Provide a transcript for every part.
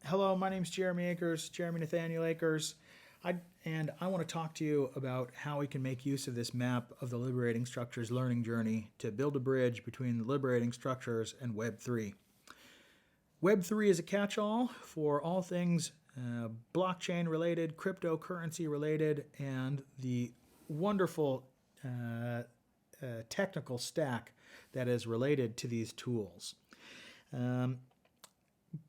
Hello, my name is Jeremy Akers, Jeremy Nathaniel Akers, and I want to talk to you about how we can make use of this map of the Liberating Structures Learning Journey to build a bridge between the Liberating Structures and Web3. Web3 is a catch-all for all things blockchain related, cryptocurrency related, and the wonderful technical stack that is related to these tools.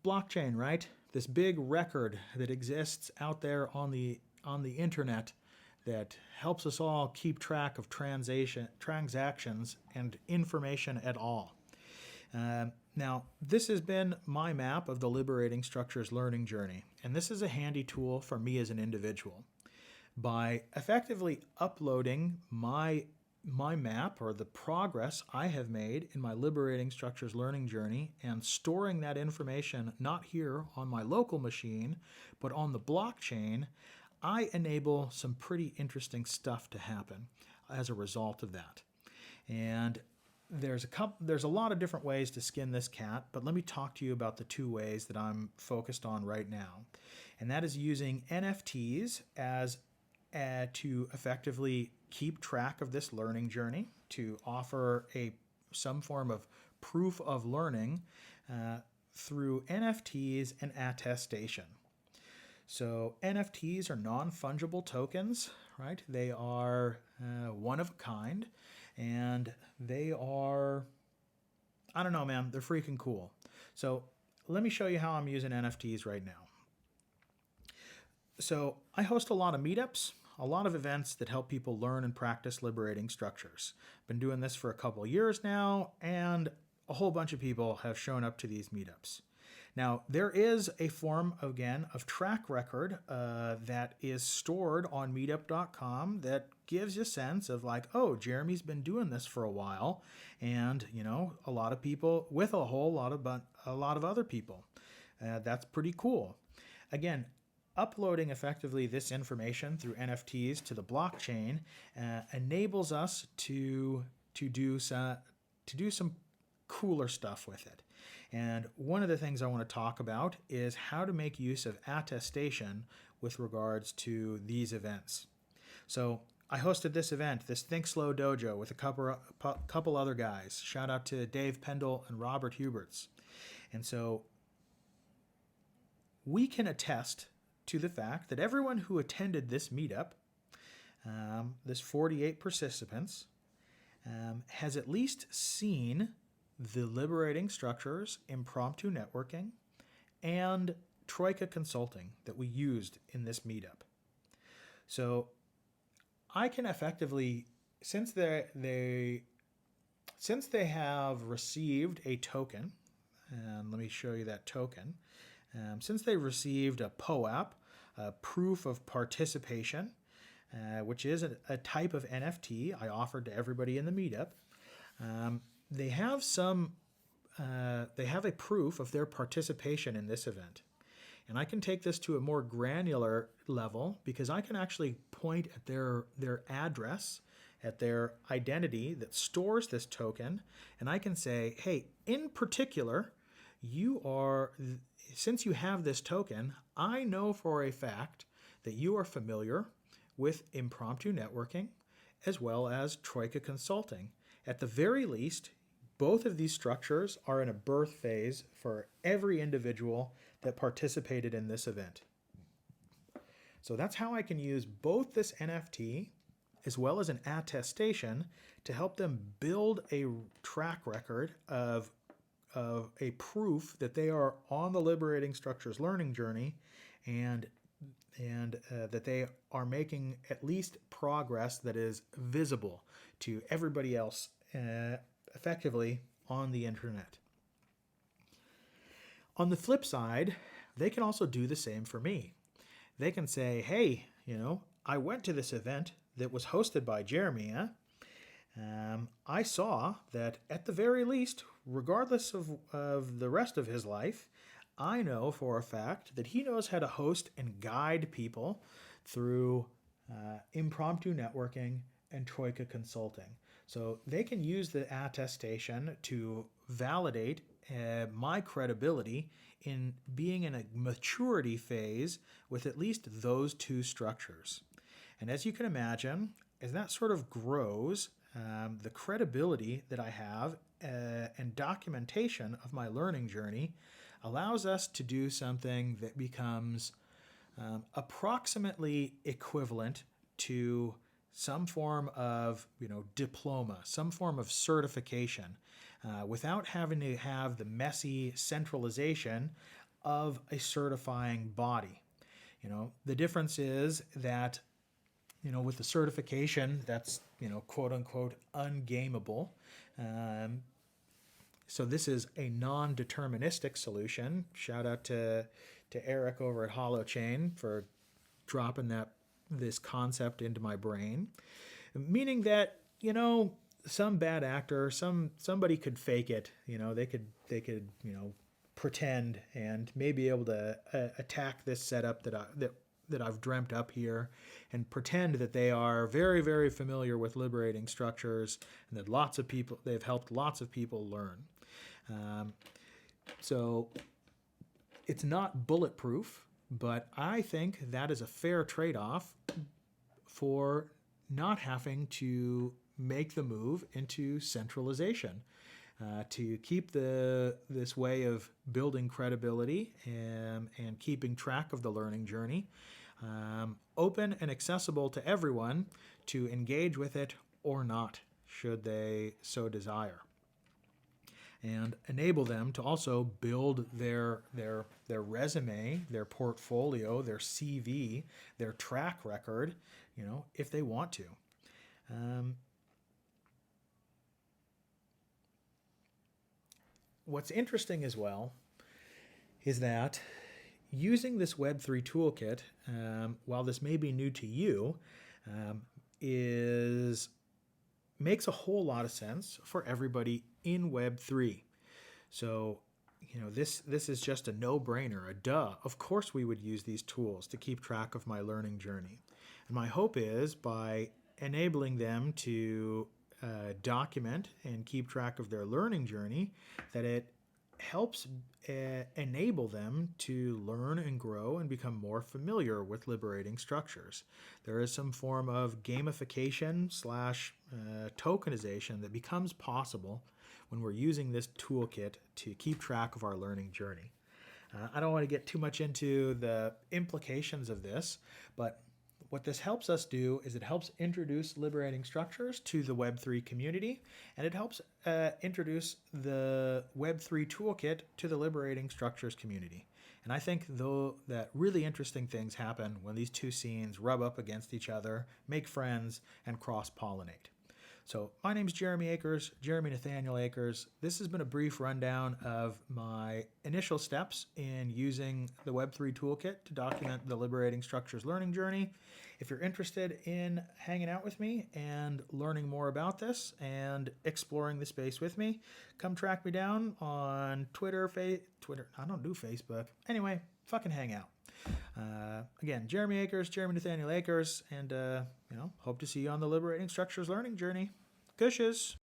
Blockchain, right? This big record that exists out there on the internet that helps us all keep track of transactions and information at all. Now, this has been my map of the Liberating Structures Learning Journey, and this is a handy tool for me as an individual. By effectively uploading my map or the progress I have made in my Liberating Structures Learning Journey and storing that information not here on my local machine, but on the blockchain, I enable some pretty interesting stuff to happen as a result of that. And there's a lot of different ways to skin this cat, but let me talk to you about the two ways that I'm focused on right now. And that is using NFTs as to effectively keep track of this learning journey, to offer some form of proof of learning through NFTs and attestation. So NFTs are non-fungible tokens, right? They are one of a kind, and they are, I don't know, man, they're freaking cool. So let me show you how I'm using NFTs right now. So I host a lot of meetups, a lot of events that help people learn and practice liberating structures. Been doing this for a couple of years now, and a whole bunch of people have shown up to these meetups. Now, there is a form, again, of track record that is stored on meetup.com that gives you a sense of like, oh, Jeremy's been doing this for a while, and, you know, a lot of people with a lot of other people. That's pretty cool. Again, uploading effectively this information through NFTs to the blockchain enables us to do some cooler stuff with it. And one of the things I want to talk about is how to make use of attestation with regards to these events. So I hosted this event, this Think Slow Dojo, with a couple other guys. Shout out to Dave Pendle and Robert Huberts. And so we can attest to the fact that everyone who attended this meetup, this 48 participants, has at least seen the Liberating Structures, Impromptu Networking, and Troika Consulting that we used in this meetup. So I can effectively, since they have received a token, and let me show you that token, since they received a POAP, a proof of participation, which is a type of NFT I offered to everybody in the meetup, they have a proof of their participation in this event. And I can take this to a more granular level because I can actually point at their address, at their identity that stores this token, and I can say, hey, in particular, since you have this token, I know for a fact that you are familiar with Impromptu Networking as well as Troika Consulting. At the very least, both of these structures are in a birth phase for every individual that participated in this event. So that's how I can use both this NFT as well as an attestation to help them build a track record of a proof that they are on the Liberating Structures Learning Journey and that they are making at least progress that is visible to everybody else effectively on the internet. On the flip side, they can also do the same for me. They can say, hey, you know, I went to this event that was hosted by Jeremy. I saw that at the very least, regardless of the rest of his life, I know for a fact that he knows how to host and guide people through impromptu networking and Troika Consulting. So they can use the attestation to validate my credibility in being in a maturity phase with at least those two structures. And as you can imagine, as that sort of grows, the credibility that I have and documentation of my learning journey allows us to do something that becomes approximately equivalent to some form of diploma, some form of certification, without having to have the messy centralization of a certifying body. The difference is that with the certification, that's quote unquote ungameable. So this is a non-deterministic solution. Shout out to Eric over at HoloChain for dropping this concept into my brain, meaning that some bad actor, somebody could fake it. They could pretend and may be able to attack this setup that I've dreamt up here and pretend that they are very, very familiar with liberating structures and that they've helped lots of people learn. So it's not bulletproof, but I think that is a fair trade-off for not having to make the move into centralization, to keep this way of building credibility and keeping track of the learning journey open and accessible to everyone to engage with it or not, should they so desire, and enable them to also build their resume, their portfolio, their CV, their track record, if they want to. What's interesting as well is that using this Web3 toolkit, while this may be new to you, makes a whole lot of sense for everybody in Web3. So, this is just a no-brainer, a duh. Of course we would use these tools to keep track of my learning journey. And my hope is by enabling them to document and keep track of their learning journey, that it helps enable them to learn and grow and become more familiar with liberating structures. There is some form of gamification / tokenization that becomes possible when we're using this toolkit to keep track of our learning journey. I don't want to get too much into the implications of this, but what this helps us do is it helps introduce liberating structures to the Web3 community, and it helps introduce the Web3 toolkit to the liberating structures community. And I think, though, that really interesting things happen when these two scenes rub up against each other, make friends, and cross-pollinate. So my name's Jeremy Akers, Jeremy Nathaniel Akers. This has been a brief rundown of my initial steps in using the Web3 toolkit to document the Liberating Structures learning journey. If you're interested in hanging out with me and learning more about this and exploring the space with me, come track me down on Twitter. I don't do Facebook. Anyway, fucking hang out. Again, Jeremy Akers, Jeremy Nathaniel Akers, and hope to see you on the Liberating Structures learning journey. Cushes.